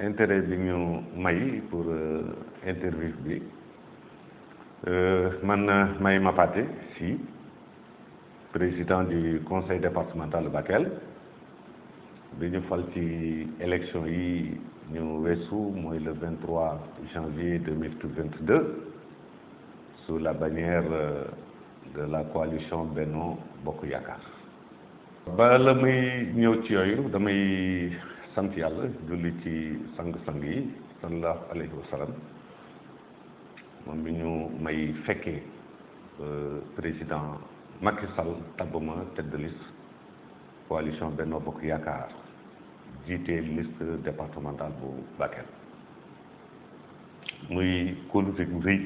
intérêt bi ñu may pour interview bi man may Mapaté Sy président du conseil départemental de Bakel bi ñu fal ci élection yi ñu weesu mooy le 23 janvier 2022 sous la bannière de la coalition Benno Bokk Yaakaar. ba la muy ñëw ci yooyu damay sant yàlla julli ci sang-sang yi sallallahu alayhi wa sallam moom mi ñu may fekkee président Macky Sall tabb ma tête de liste coalition Benno Bokk Yaakaar jiite liste départementale bu Bakel muy kóolute gu rëy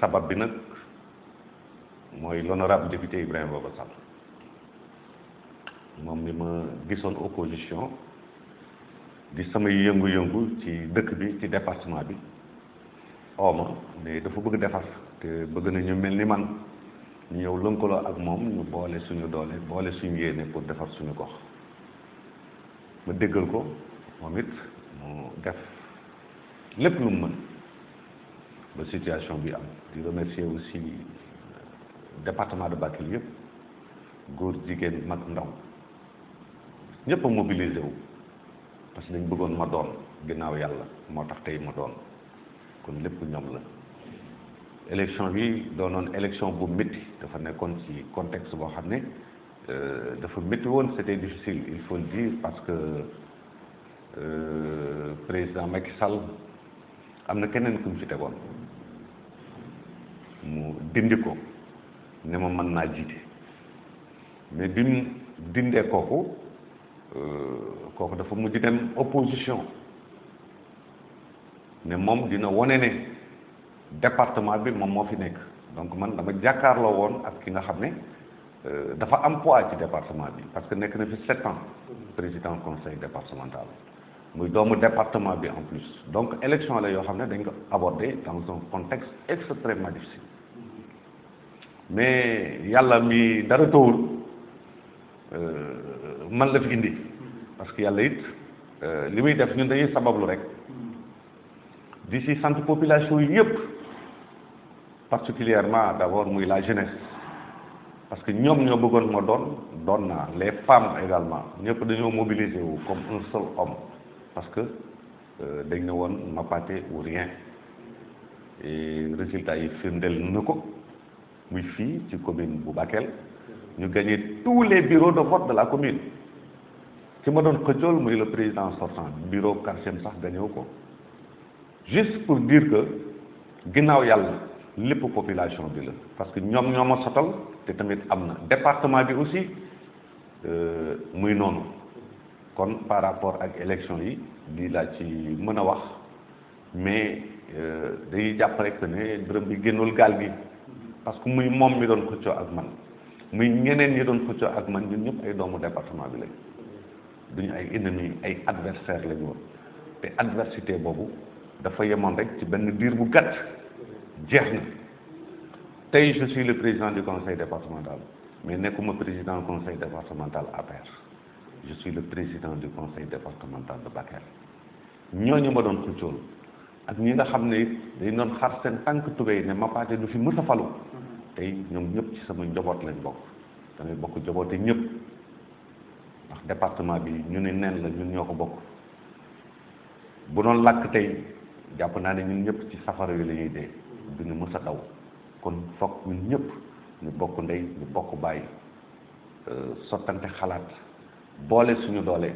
sabab bi nag mooy l'honorable député Ibrahima Baba Sall moom mi ma gisoon opposition di samay yëngu-yëngu ci dëkk bi ci département bi ooma mais dafa bëgg defar te bëgg na ñu mel ni man ñu ñëw lënkaloo ak moom ñu boole suñu doole boole suñu yéene pour defar suñu gox ma déggal ko moom it mu def lépp lu mu mën ba situation bi am di remercier aussi département de Bakel yëpp góor jigéen mag ndaw ñëpp a mobilisé wu parce que dañ bëggoon ma doon ginnaaw yàlla moo tax tey ma doon kon lépp ñoom la élection bi doonoon élection bu métti dafa nekkoon ci contexte boo xam ne dafa métti woon c'était difficile il faut le dire parce que président Macky Sall am na keneen ku mu fi tegoon mu dindi ko ne ma mën naa jiite mais bi mu dindee kooku dafa mujj dem opposition ne moom dina wone ne département bi moom moo fi nekk donc man dama jàkkaarloo woon ak ki nga xam ne dafa am poids ci département bi parce que nekk na fi 7 ans président conseil départemental muy doomu département bi en plus donc élection la yoo xam ne dañ ko aborder dans un contexte extrêmement difficile mais yàlla mi dara tawul man la fi indi parce que yàlla it li muy def ñun dañuy sabablu rek di si sant population yi yëpp particulièrement d'abord muy la jeunesse parce que ñoom ñoo bëggoon ma doon naa les femmes également ñëpp dañoo mobiliser wu comme un seul homme parce que dañ ne woon Mapaté ou rien et résultat yi firndeel na ko muy fii ci commune bu Bakel ñu gagné tous les bureaux de vote de la commune ki ma doon xëccool muy le président sortant bureau quartier sax gagné ko juste pour dire que ginnaaw yàlla lépp population bi la parce que ñoom ñoo ma sotal te tamit am na département bi aussi muy noonu kon par rapport ak élection yi lii laa ci mën a wax mais dañuy jàpp rek ne dërëm bi génnul gaal gi parce que muy moom mi doon xëccoo ak man muy ñeneen ñi doon xëccoo ak man ñun ñëpp ay doomu département bi lañ duñu ay ennemis ay adversaires lañu woon te adversité boobu dafa yemoon rek ci benn diir bu gàtt jeex na tey je suis le président du conseil départemental mais nekkuma président conseil départemental APR je suis le président du conseil départemental de Bakel ñooñu ma doon xëccool ak ñi nga xam ne dañ doon xar seen tànk tubéy ne Mapaté du fi mës a falu tey ñoom ñëpp ci sama njaboot lañ bokk damay bokk njaboote ñëpp ndax département bi ñu ne nen la ñun ñoo ko bokk bu doon làkk tey jàpp naa ne ñun ñëpp ci safara yi la ñuy dee duñu mës a daw kon foog ñun ñëpp ñu bokk ndey ñu bokk bàyyi sottante xalaat boole suñu doole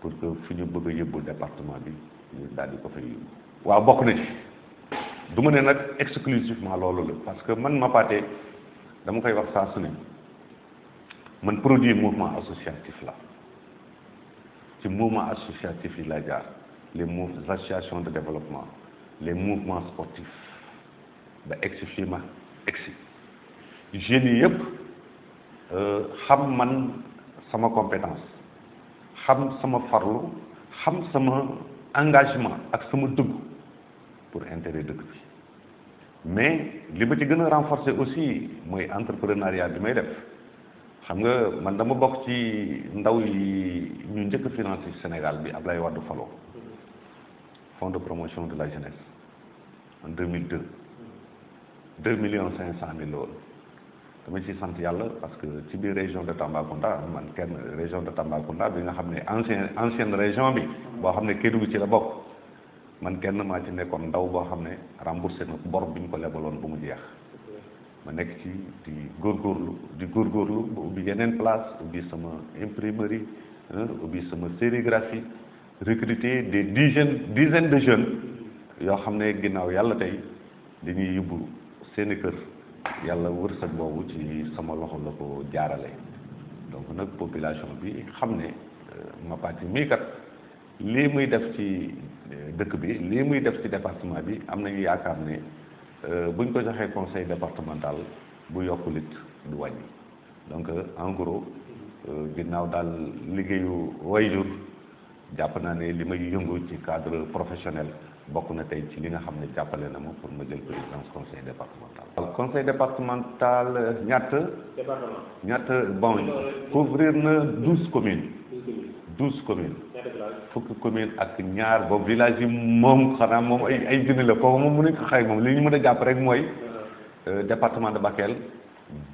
pour que fi ñu bëgg a yóbbu département bi ñu daal di ko fay yóbbu. waaw bokk na ci du ma ne nag exclusivement loolu la parce que man Mapaté dama koy wax saa su ne man produit mouvement associatif la ci mouvement associatif yi la jaar les associations de développement les mouvements sportifs ba egsi fii ma egsi jeunes yi yëpp xam man sama compétence xam sama farlu xam sama engagement ak sama dëgg pour intérêt dëkk bi mais li ma ci gën a renforcer aussi mooy entrepreneuriat bi may def xam nga man dama bokk ci ndaw yi ñu njëkk financé Sénégal bi Ablaye Wade falo fonds de promotion de la jeunesse en 2002 2,5 millions la woon dama ciy sant yàlla parce que ci biir région de Tambacounda man kenn région de Tambacounda bi nga xam ne ancienne région bi boo xam ne Kédougou ci la bokk man kenn maa ci nekkoon ndaw boo xam ne remboursé na bor bi ñu ko lebaloon bu mu jeex ma nekk ci di góorgóorlu ba ubbi yeneen place ubbi sama imprimerie ubbi sama sérigraphie recruter des dizaines de jeunes yoo xam ne ginnaaw yàlla tey dañuy yóbbu seeni kër yàlla wërsëg boobu ci sama loxo la ko jaarale donc nag population bi xam ne Mapati mii kat lii muy def ci dëkk bi lii muy def ci département bi am nañu yaakaar ne buñ ko joxee conseil départemental bu yokkul it du wàññi donc en gros ginnaaw daal liggéeyu wayjur jàpp naa ne li may yëngu ci cadre professionnel bokk na tey ci li nga xam ne jàppale na ma pour ma jël présidence conseil départemental. conseil départemental ñaata bon couvrir na 12 communes. 12 communes. fukki commune ak ñaar boobu village yi moom xanaa moom ay junni la foofu moom mënuñ ko xay moom li ñu mën a jàpp rek mooy département de Bakel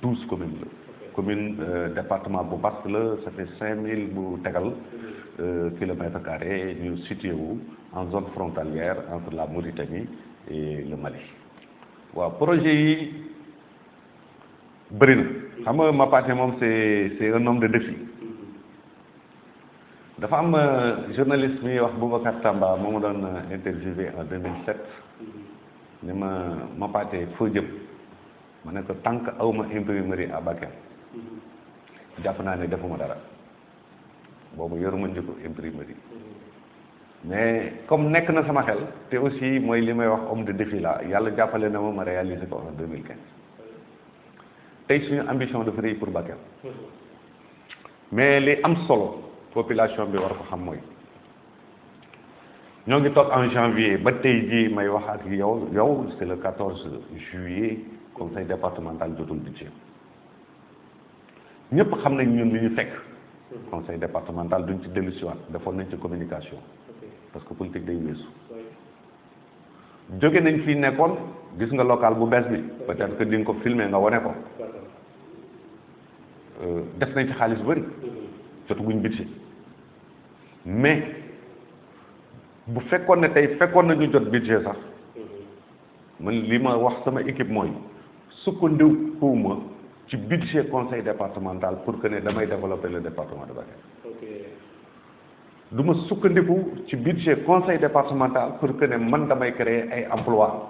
12 communes la. commune département bu vaste la ça fait 5000 bu tegal kilomètres carrés ñu situé wu en zone frontalière entre la Mauritanie et le Mali. waaw projet yi bëri na xam nga Mapati moom c'est un homme de défi. dafa am journaliste mi wax Boubacar Tamba moo ma doon interviewé en 2007 ni ma Mapati foo jëm ma ne ko tant que awma imprimerie à Bakel jàpp naa ne defuma dara boobu yoruma njëkko imprimerie mais comme nekk na sama xel te aussi mooy li may wax homme de défi la yàlla jàppale na ma réaliser ko en 2015 tey suñu ambition dafa rëy pour Bakel mais li am solo population bi war ko xam mooy ñoo ngi toog en janvier ba tey jii may wax ak yow c'est le 14 juillet conseil départemental jotul budget ñëpp xam nañ ñun li ñu fekk conseil départemental duñ ci dellu si waat defoon nañ ci communication parce que politique day weesu jóge nañ fii nekkoon gis nga local bu bees bi peut-être que di nga ko filmer nga wane ko def nañ ci xaalis bëri jotaguñ budget mais bu fekkoon ne tey fekkoon nañu jot budget sax man li ma wax sama équipe mooy sukkandikuwuma ci budget conseil départemental pour que ne damay développer le département de Bakel du ma sukkandiku ci budget conseil départemental pour que ne man damay créer ay emploi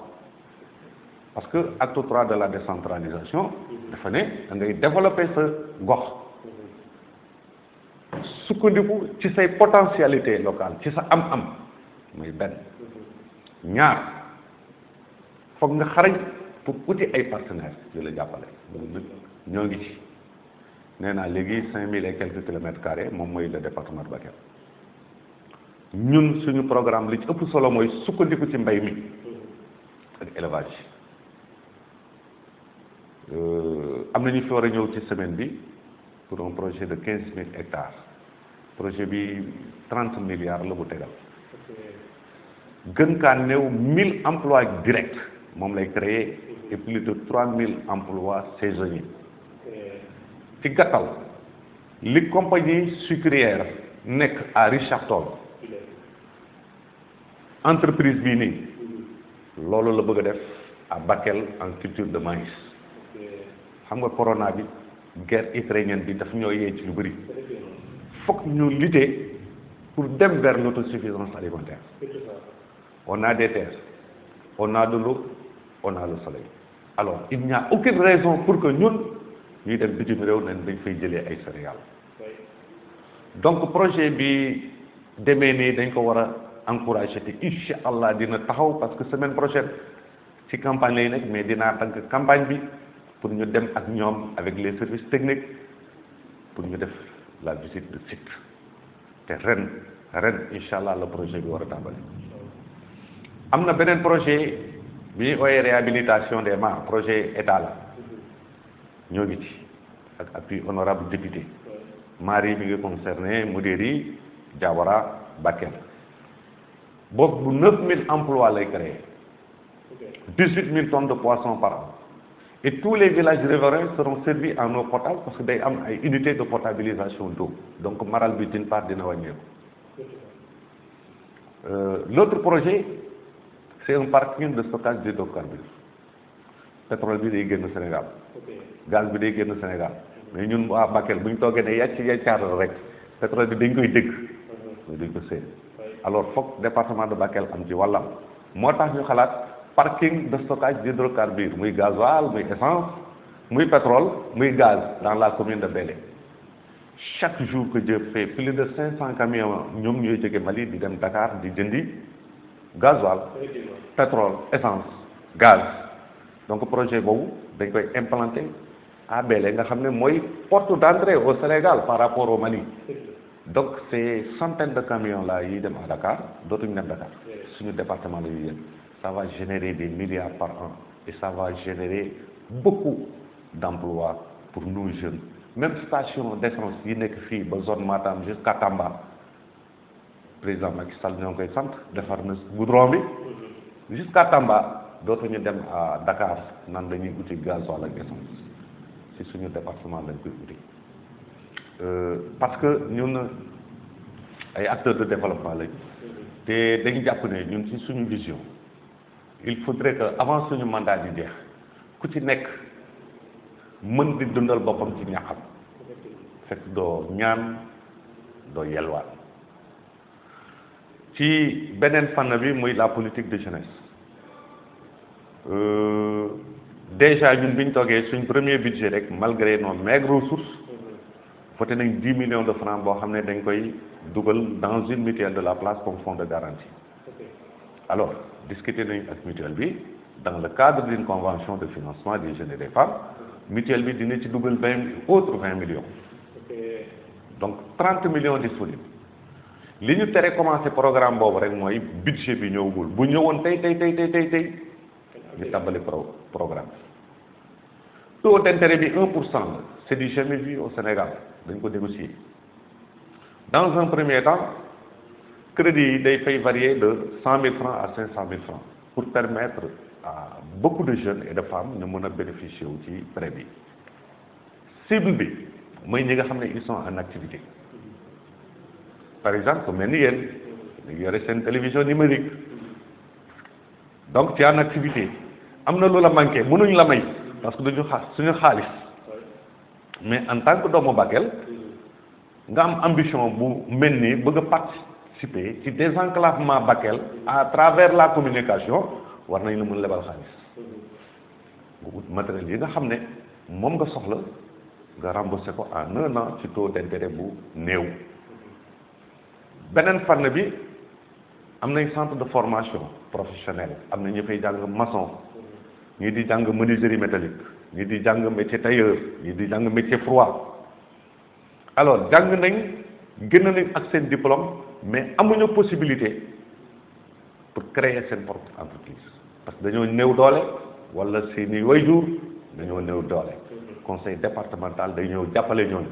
parce que acte 3 de la décentralisation dafa ne da ngay développer sa gox sukkandiku ci say potentialité locale ci sa am-am muy benn ñaar foog nga xarañ pour uti ay partenaires yu la jàppale loolu nag ñoo ngi ci nee naa léegi 5000 et quelques kilomètres carrés moom mooy le département de Bakel ñun suñu programme li ci ëpp solo mooy sukkandiku ci mbay mi ak élevage am na ñu fi war a ñëw ci semaine bi pour un projet de 15000 hectares projet bi 30 milliards la bu tegal gën kaa néew 1000 emplois directs moom lay créer et plus de 3000 emplois saisonniers ci gàttal li compagnie sucrière nekk à Richard Toll entreprise bii nii loolu la bëgg a def à Bakel en culture de maïs xam nga corona bi guerre ukrainienne bi daf ñoo yee ci lu bëri fokk ñu lutter pour dem vers l'autosuffisance alimentaire on a des terres on a de l'eau on a le soleil alors il n'y a aucune raison pour que ñun ñuy dem bitim réew nañ dañ fay jëlee ay céréales donc projet bi demee nii dañ ko war a encourager te incha allah dina taxaw parce que semaine prochaine ci campagne lay nekk mais dinaa tànk campagne bi pour ñu dem ak ñoom avec les services techniques pour ñu def la visite de site te ren incha allah le projet bi war a tàmbali. am na beneen projet bi ñuy ooyee réhabilitation des mares projet état la ñoo ngi ci ak appui honorable député Marie mi ngi concerné Moudéri Diawara Bakel boobu bu 9000 emplois lay créé 18000 tonnes de poissons par an et tous les villages riverains seront servis en eau potable parce que day am ay unités de potabilisation d'eau donc maral bi d'une part dina wàññeeku. L'autre projet c'est un parking de stockage d'hydrocarbures pétrole bi day génn Sénégal gaz bi day génn Sénégal mais ñun waa Bakel bu ñu toogee ne yàccaar rek pétrole bi dañ koy dégg dañ ko seen alors foog département de Bakel am ci wàllam moo tax ñu xalaat parking de stockage d'hydrocarbures muy gasoil muy essence muy pétrole muy gaz dans la commune de Bélé chaque jour que Dieu fait plus de 500 camions ñoom ñooy jóge Mali di dem Dakar di jëndi gasoil pétrole essence gaz donc projet boobu dañ koy implanter à Bélé nga xam ne mooy porte d'entrée au Sénégal par rapport au Mali donc ces centaines de camions là yi dem à Dakar dootuñu dem Dakar suñu département la ñuy yem ça va générer des milliards par an et ça va générer beaucoup d'emplois pour nos jeunes même station d'essence yi nekk fii ba zone Matam jusqu'à Tamba président Macky Sall ñoo ngi koy sant defar na goudron bi jusqu'à Tamba dootuñu dem à Dakar nan dañuy uti gasoil ak essence ci suñu département lañ koy uti parce que ñun ay acteurs de développement lañ te dañu jàpp ne ñun ci suñu vision il faudrait que avant suñu mandat di jeex ku ci nekk mën di dundal boppam ci ñaxam fekk doo ñaan doo yelwaan ci beneen fànn bi muy la politique de jeunesse déjà ñun bi ñu toogee suñ premier budget rek malgré nos maigres ressources voté nañ 10 millions de francs boo xam ne dañ koy dugal dans une mutuelle de la place comme fonds de garantie alors discuter nañ ak mutuelle bi dans le cadre d'une convention de financement des jeunes et des femmes mutuelle bi dina ci dugal 20 millions donc 30 millions disponibles li ñu tere commencé programme boobu rek mooy budget bi ñëwagul bu ñëwoon tey ñu tàmbali programme taux d'intérêt bi 1% la c'est du jamais vu au Sénégal dañ ko négocier dans un premier temps crédit yi day fay varier de 100 000 francs à 500 000 francs pour permettre à beaucoup de jeunes et de femmes ñu mën a bénéficier wu ci prêt bi cible bi mooy ñi nga xam ne ils sont en activité par exemple ku mel ni yéen dañu yore seen télévision numérique donc ci en activité am na lu la manqué mënuñ la may parce que duñu suñu xaalis mais en tant que doomu Bakel nga am ambition bu mel nii bëgg a participer ci désenclavement Bakel à travers la communication war nañ la mën lebal xaalis nga ut matériel yi nga xam ne moom nga soxla nga remboursé ko en 1 an ci taux d'intérêt bu néew beneen fànn bi am nañ centre de formation professionnelle am na ñu fay jàng maçon ñii di jàng menuiserie métallique ñii di jàng métier tailleur ñii di jàng métier froid alors jàng nañ génn nañ ak seen diplôme mais amuñu possibilité pour créer seen propre entreprise parce que dañoo néew doole wala seeni waajur dañoo néew doole conseil départemental day ñëw jàppale ñooñu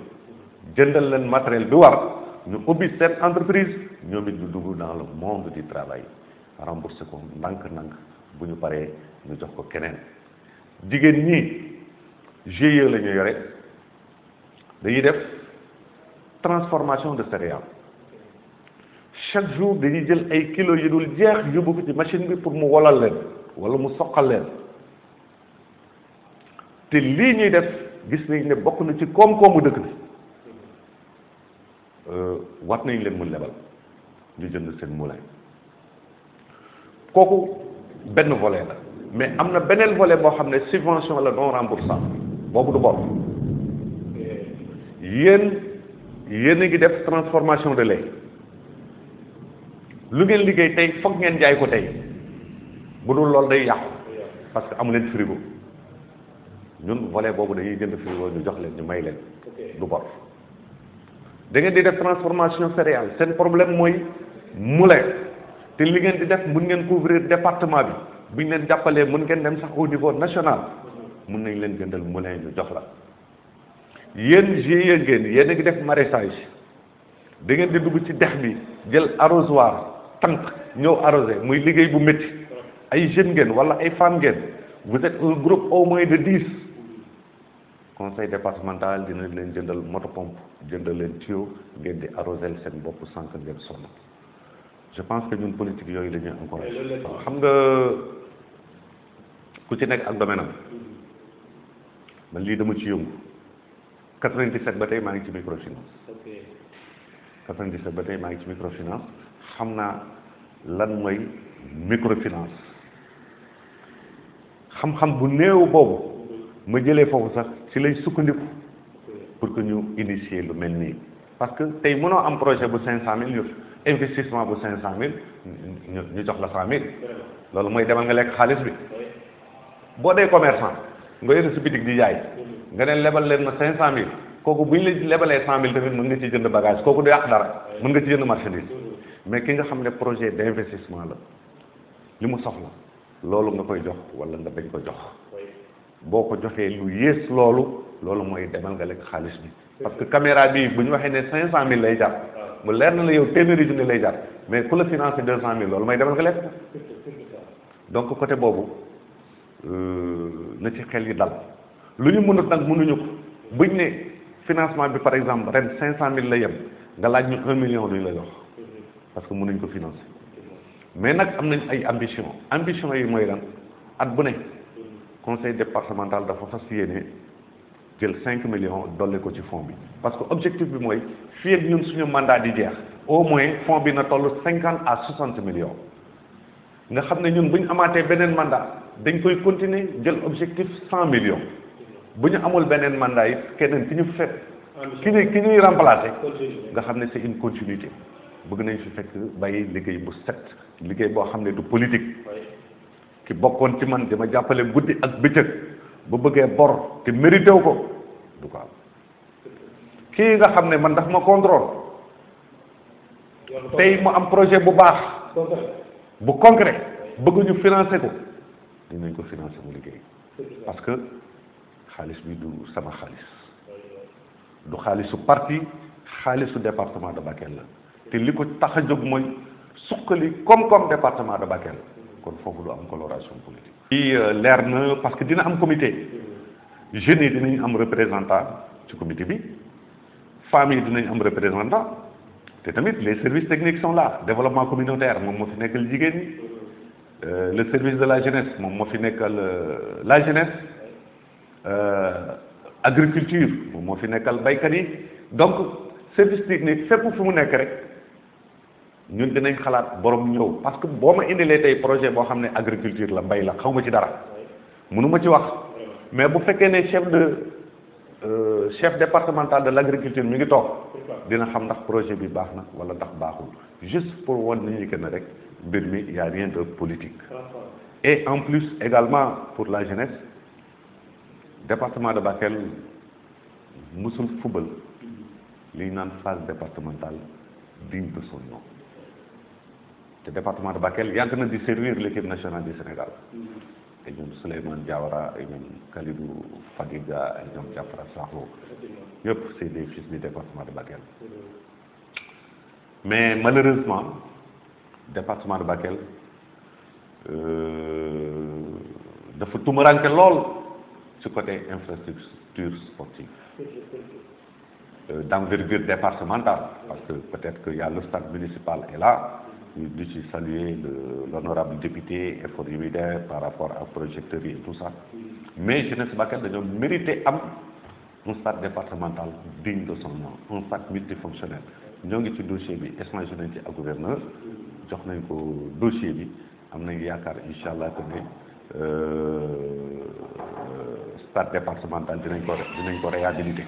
jëndal leen matériel bi war ñu ubbi seen entreprise ñoom it ñu dugg dans le monde du travail remboursé ko ndànk-ndànk bu ñu paree ñu jox ko keneen jigéen ñi GIE la ñu yore dañuy def transformation de céréales chaque jour dañuy jël ay kilos yu dul jeex yóbbu ko ci machine bi pour mu wolal leen wala mu soqal leen te lii ñuy def gis nañ ne bokk na ci koom-koomu dëkk bi war nañ leen mun lebal ñu jënd seen moulin kooku benn volet la mais am na beneen volet boo xam ne subvention la non remboursable boobu du bor yéen a ngi def transformation de lait lu ngeen liggéey tey foog ngeen jaay ko tey bu dul loolu day yàqu parce que amu leen frigo ñun volet boobu dañuy jënd frigo ñu jox leen ñu may leen du bor da ngeen di def transformation céréale seen problème mooy moulin te li ngeen di def mun ngeen couvrir département bi bu ñu leen jàppalee mun ngeen dem sax au niveau national mun nañ leen jëndal moulin ñu jox la yéen GIE ngeen yéen a ngi def maraîchage da ngeen di dugg ci dex bi jël arrosoir tànk ñëw arrosé muy liggéey bu métti ay jeunes ngeen wala ay femmes ngeen vous êtes un groupe au moins de 10 conseil départemental dina leen jëndal motopompe jëndal leen tuyau ngeen di arrosé seen bopp sànq ngeen sonn je pense que ñun politique yooyu la ñuy encouragé. xam nga ku ci nekk ak domaine am man lii dama ci yëngu 97 ba tey maa ngi ci microfinance 97 ba tey maa ngi ci microfinance xam naa lan mooy microfinance xam-xam bu néew boobu ma jëlee foofu sax ci lay sukkandiku pour que ñu initier lu mel nii parce que tey mënoo am projet bu 500000 ñu investissement bu 500000 ñu jox la 100000 loolu mooy demal nga lekk xaalis bi boo dee commerçant nga yore si bitig di jaay nga ne lebal leen ma 500000 kooku bu ñu la lebalee 100000 tamit mën nga ci jënd bagage kooku du yàq dara mën nga ci jënd marchandise mais ki nga xam ne projet d'investissement la li mu soxla loolu nga koy jox wala nga bañ ko jox boo ko joxee lu yées loolu mooy demal nga lekk xaalis bi parce que caméra bi bu ñu waxee ne 500000 lay jar mu leer na la yow téeméeri junni lay jar mais ku la financé 200000 loolu mooy demal nga lekk donc côté boobu na ci xel yi dal lu ñu mënut nag mënuñu ko buñ ne financement bi par exemple ren 500000 la yem nga laaj ñu 1 million duñ la jox parce que mënuñ ko financer mais nag am nañ ay ambition yi mooy lan at bu ne conseil départemental dafa fas yéene jël 5 millions dolli ko ci fonds bi parce que objectif bi mooy fii ak ñun suñu mandat di jeex au moins fonds bi na toll 50 à 60 millions nga xam ne ñun bu ñu amaatee beneen mandat dañ koy continuer jël objectif 100 millions bu ñu amul beneen mandat yi keneen ki ñu fekk ki ñuy remplacer nga xam ne c'est une continuité bëgg nañ fi fekk bàyyi liggéey bu set liggéey boo xam ne du politique ki bokkoon ci man dama jàppale guddi ak bëccëg bu bëggee bor te mérité wu ko du ko am kii nga xam ne man daf ma contrôle tey mu am projet bu baax bu concret bëgg ñu financer ko dinañ ko financer mu liggéey parce que xaalis bi du sama xaalis du xaalisu parti xaalisu département de Bakel la te li ko tax a jóg mooy suqali koom-koom département de Bakel kon foofu du am coloration politique. fii leer na parce que dina am comité jeunes yi dinañ am représentant ci comité bi femmes yi dinañ am représentant te tamit les services techniques sont là développement communautaire moom moo fi nekkal jigéen ñi le service de la jeunesse moom moo fi nekkal la jeunesse agriculture moom moo fi nekkal baykat yi donc service technique fépp fi mu nekk rek ñun dinañ xalaat borom ñëw parce que boo ma indilee tey projet boo xam ne agriculture la mbay la xaw ma ci dara mënuma ci wax mais bu fekkee ne chef départemental de l'agriculture mi ngi toog dina xam ndax projet bi baax na wala ndax baaxul juste pour wan nit ñi que ne rek mbir mi y a rien de politique et en plus également pour la jeunesse département de Bakel musul fubal li ñu naan phase départementale digne de son nom te département de Bakel yàgg na di servir l'équipe nationale du Sénégal ay ñoom Souleymane Diawara ay ñoom Kalidou Fadiga ay ñoom Diafra Sakho yëpp c'est des fils du département de Bakel mais malheureusement département de Bakel dafa tumuranke lool ci côté infrastructure sportive d'envergure départementale parce que peut-être que y a le stade municipal est là di ci saluer l'honorable député effort yu muy def par rapport à projecteurs yi et tout ça mais jeunesse Bakel dañoo mérité am un stade départemental digne de son nom un stade multifonctionnel ñoo ngi ci dossier bi échangé nañ ci ak gouverneur jox nañ ko dossier bi am nañ yaakaar incha allah que ne stade départemental dinañ ko réhabiliter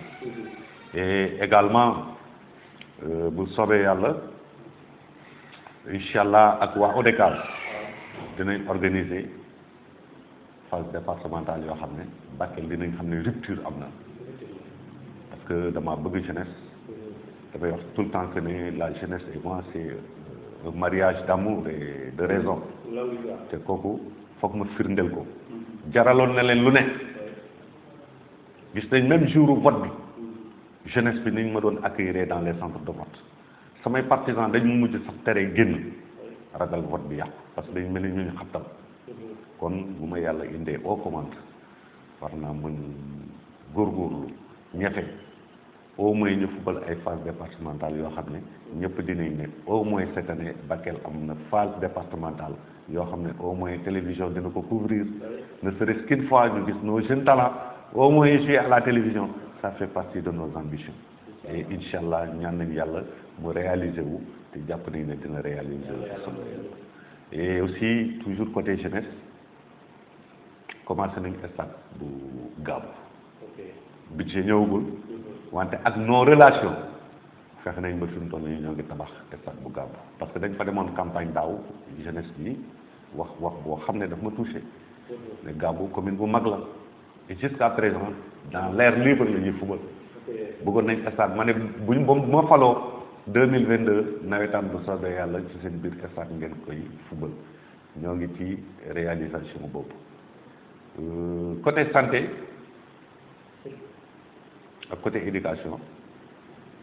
et également bu soobee yàlla incha allah ak waa ODCAV dinañ organiser phase départementale yoo xam ne Bakel dinañ xam ne rupture am na parce que dama bëgg jeunesse dafay wax tout le temps que ne la jeunesse et moi c'est un mariage d'amour et de raison te kooku foog ma firndeel ko jaraloon na leen lu ne gis nañ même jour vote bi jeunesse bi niñ ma doon accueillir dans les centres de vote samay partisans dañ mu mujj sax tere génn ragal vote bi yàqu parce que dañ mel ni ñu xabtal kon bu ma yàlla indee aux commandes war naa mën góorgóorlu ñefe au moins ñu fubal ay phase départementale yoo xam ne ñëpp dinañ ne au moins cette année Bakel am na phase départementale yoo xam ne au moins télévision dina ko couvrir ne serait-ce qu'une fois ñu gis nos jeunes talents au moins jouer à la télévision ça fait partie de nos ambitions et incha allah ñaan nañ yàlla mu réaliser wu te jàpp nañ ne dina réaliser wu et aussi toujours côté jeunesse commencé nañ stade bu Gaabu budget ñëwagul wante ak nos relations fexe nañ ba fi mu toll nii ñoo ngi tabax stade bu Gaabu parce que dañ fa demoon campagne daaw jeunesse bi wax boo xam ne daf ma touché mais Gaabu commune bu mag la et jusqu'à présent dans l'air libre la ñuy fubal bëggoon nañ stade ma ne bu ma faloo 2022 nawetaan bu soobee yàlla ci seen biir stade ngeen koy fubal ñoo ngi ci réalisation boobu côté santé ak côté éducation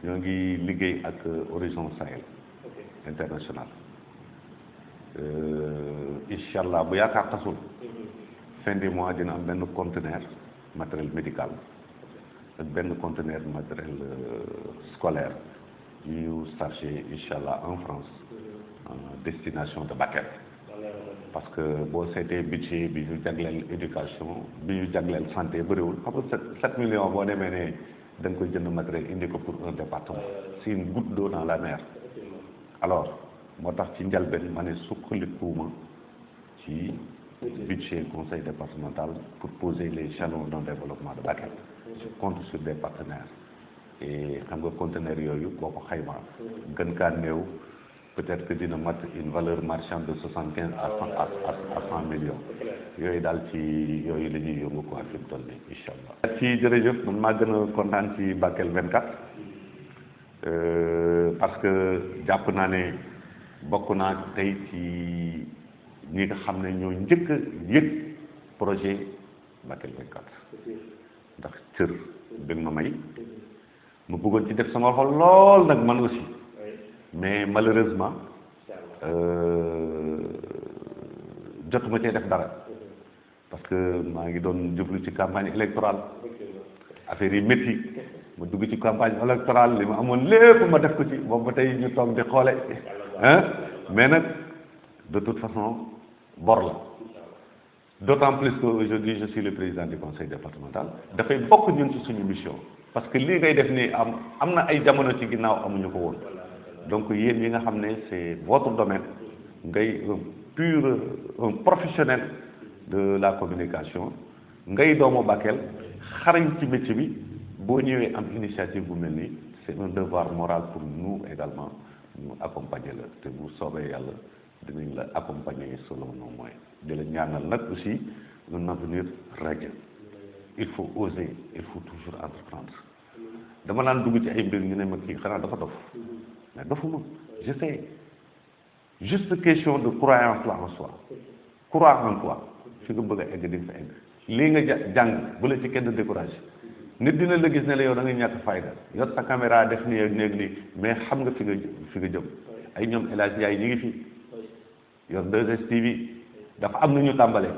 ñoo ngi liggéey ak Horizon Sahel international incha allah bu yaakaar tasul fin du mois dina am benn conteneur matériel médical ak benn conteneur matériel scolaire yu chargé incha allah en France en destination de Bakel parce que boo seetee budget bi ñu jagleel éducation bi ñu jagleel santé bëriwul xam nga 7 millions boo demee ne da nga koy jënd matériel indi ko pour un département c'est une goutte d'eau dans la mer alors moo tax ci njalbeen ma ne suqalikuuma ci budget conseil départemental pour poser les jalons d'un développement de Bakel je compte sur des partenaires et xam nga conteneurs yooyu boo ko xaymaa gën kaa néew peut-être que dina mat une valeur marchande de 75 à 100 millions yooyu daal ci yooyu la ñuy yëngu quoi fi mu toll nii incha allah. ci jërëjëf man maa gën a kontaan ci Bakel 24 parce que jàpp naa ne bokk naa tey ci ñi nga xam ne ñoo njëkk a yëg projet Bakel 24 ndax cër dëgg ma may mu bëggoon ci def sama xol lool nag man aussi. mais malheureusement jotuma cee def dara parce que maa ngi doon jublu ci campagne électorale affaire yi métti ma dugg ci campagne électorale li ma amoon lépp ma def ko ci boobu ba tey ñu toog di xoole mais nag de toute façon bor la d'autant plus que aujourd'hui je suis le président du conseil départemental dafay bokk ñun ci suñu mission parce que lii ngay def nii am na ay jamono ci ginnaaw amuñu ko woon donc yéen ñi nga xam ne c'est votre domaine ngay un professionnel de la communication ngay doomu Bakel xarañ ci métier bi boo ñëwee am initiative bu mel nii c'est un devoir moral pour nous également ñu accompagner la te bu soobee yàlla dinañ la accompagner selon nos moyens di la ñaanal nag aussi un avenir radieux il faut oser il faut toujours entreprendre dama naan dugg ci ay mbir ñu ne ma kii xanaa dafa dof mais dofuma je sais juste question de croyance la en soi croire en toi fi nga bëgg a egg di nga fa egg lii nga jàng bu la ci kenn découragé nit dina la gis ne la yow da nga ñàkk fayda yor sa caméra def ni ak néeg nii mais xam nga fi nga jëm ay ñoom El Hadj Ndiaye ñi ngi fi yor 2STV dafa am na ñu tàmbalee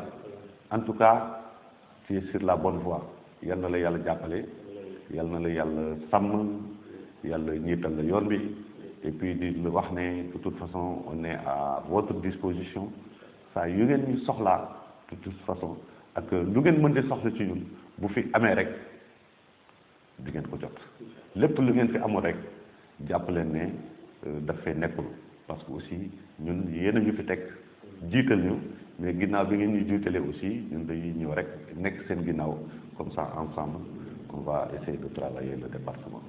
en tout cas tu es sur la bonne voie yal na la yàlla jàppale yal na la yàlla sàmm yàlla ñiital la yoon bi et puis di la wax ne de toute façon on est à votre disposition saa yu ngeen ñu soxlaa de toute façon ak lu ngeen mën di soxla ci ñun bu fi amee rek di ngeen ko jot lépp lu ngeen fi amul rek jàpp leen ne daf fee nekkul parce que aussi ñun yéen a ñu fi teg jiital ñu mais ginnaaw bi ngeen ñu jiitalee aussi ñun dañuy ñëw rek nekk seen ginnaaw comme ça ensemble on va essayer de travailler le département.